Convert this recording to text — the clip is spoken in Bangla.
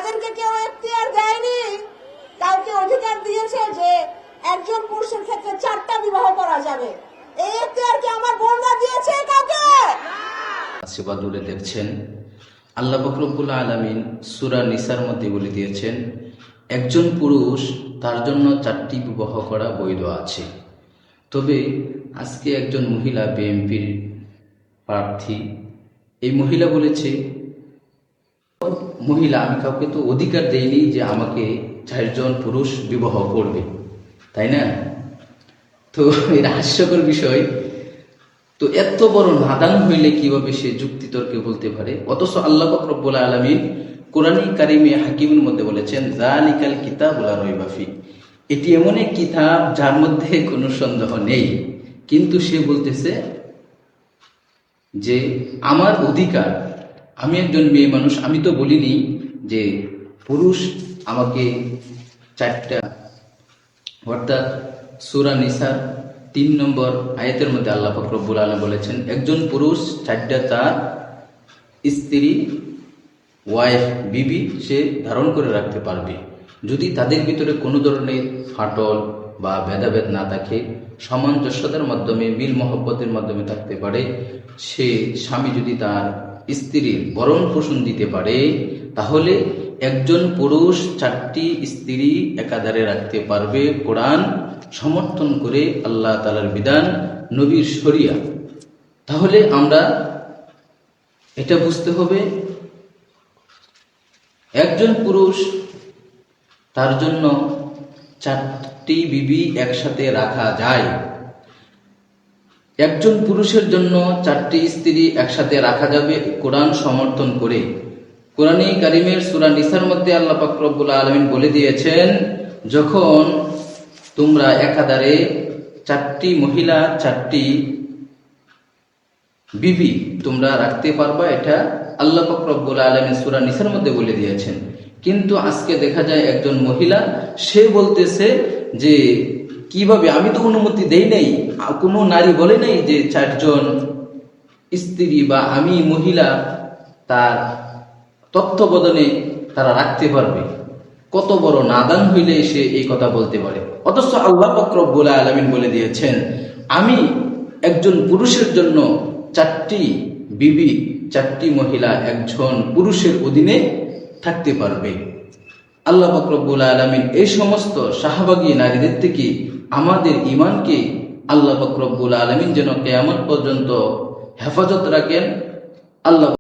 তাদেরকে কেউ এখতিয়ার দেয়নি, কাউকে অধিকার দিয়েছে যে একজন পুরুষের ক্ষেত্রে 4টা বিবাহ করা যাবে। এই এখতিয়ার কি আমার বোনরা দিয়েছে কাউকে? সেবা দূরে দেখছেন, আল্লাহ পাক রব্বুল আলামিন সূরা নিসার মধ্যে বলে দিয়েছেন একজন পুরুষ তার জন্য 4টি বিবাহ করা বৈধ আছে। তবে আজকে একজন মহিলা বিএনপির প্রার্থী, এই মহিলা বলেছে, মহিলা আমি কাউকে তো অধিকার দেইনি যে আমাকে 4 জন পুরুষ বিবাহ করবে, তাই না? তো এটা হাস্যকর বিষয়। তো এত বড় নাদান হইলে কিভাবে সে যুক্তি তর্কে বলতে পারে? অথচ আল্লাহ পাক রব্বুল আলামিন কোরআনে কারিমে হাকিমের মধ্যে বলেছেন যালিকাল কিতাবুল লা রাইবা ফি, এটি এমন এক কিতাব যার মধ্যে কোনো সন্দেহ নেই। কিন্তু সে বলতেছে যে আমার অধিকার, আমি একজন মেয়ে মানুষ, আমি তো বলিনি যে পুরুষ আমাকে 4টা, অর্থাৎ সূরা নিসার 3 নম্বর আয়াতের মধ্যে আল্লাহ পাক রব্বুল আলামিন বলেছেন একজন পুরুষ 4টা তার স্ত্রী, ওয়াইফ, বিবি সে ধারণ করে রাখতে পারবে যদি তাদের ভিতরে কোনো ধরনের ফাটল বা ভেদাভেদ না থাকে, সামঞ্জস্যতার মাধ্যমে, মিল মহব্বতের মাধ্যমে থাকতে পারে। সে স্বামী যদি তার স্ত্রীর ভরণ পোষণ দিতে পারে, তাহলে একজন পুরুষ 4টি স্ত্রী একাধারে রাখতে পারবে। কোরআন সমর্থন করে আল্লাহ তাআলার বিধান, নবীর শরিয়া। তাহলে আমরা এটা বুঝতে হবে একজন পুরুষ তার জন্য 4টি বিবি একসাথে রাখা যায়। একজন পুরুষের জন্য 4টি স্ত্রী একসাথে রাখা যাবে কোরআন সমর্থন করে। কোরআনে কারিমের সূরা নিসার মধ্যে আল্লাহ পাক রব্বুল আলামিন বলে দিয়েছেন যখন তোমরা একাধারে 4টি মহিলা, 4টি বিবি তোমরা রাখতে পারবা, এটা আল্লাহ পাক রব্বুল আলামিন সূরা নিসার মধ্যে বলে দিয়েছেন। কিন্তু আজকে দেখা যায় একজন মহিলা সে বলতেছে যে কিভাবে, আমি তো অনুমতি দেই নাই, কোনো নারী বলে নাই যে 4 জন স্ত্রী বা আমি মহিলা তার তত্ত্বাবধানে তারা রাখতে পারবে। কত বড় নাদান হইলে সে এই কথা বলতে পারে? অথচ আল্লাহ পাক রব্বুল আলামিন বলে দিয়েছেন আমি একজন পুরুষের জন্য 4টি বিবি, 4টি মহিলা একজন পুরুষের অধীনে থাকতে পারবে। আল্লাহ পাক রব্বুল আলামিন এই সমস্ত শাহবাগী নারীদের থেকে আমাদের ঈমানকে আল্লাহ পাক রব্বুল আলামিন যেন কিয়ামত পর্যন্ত হেফাজত রাখেন। আল্লাহ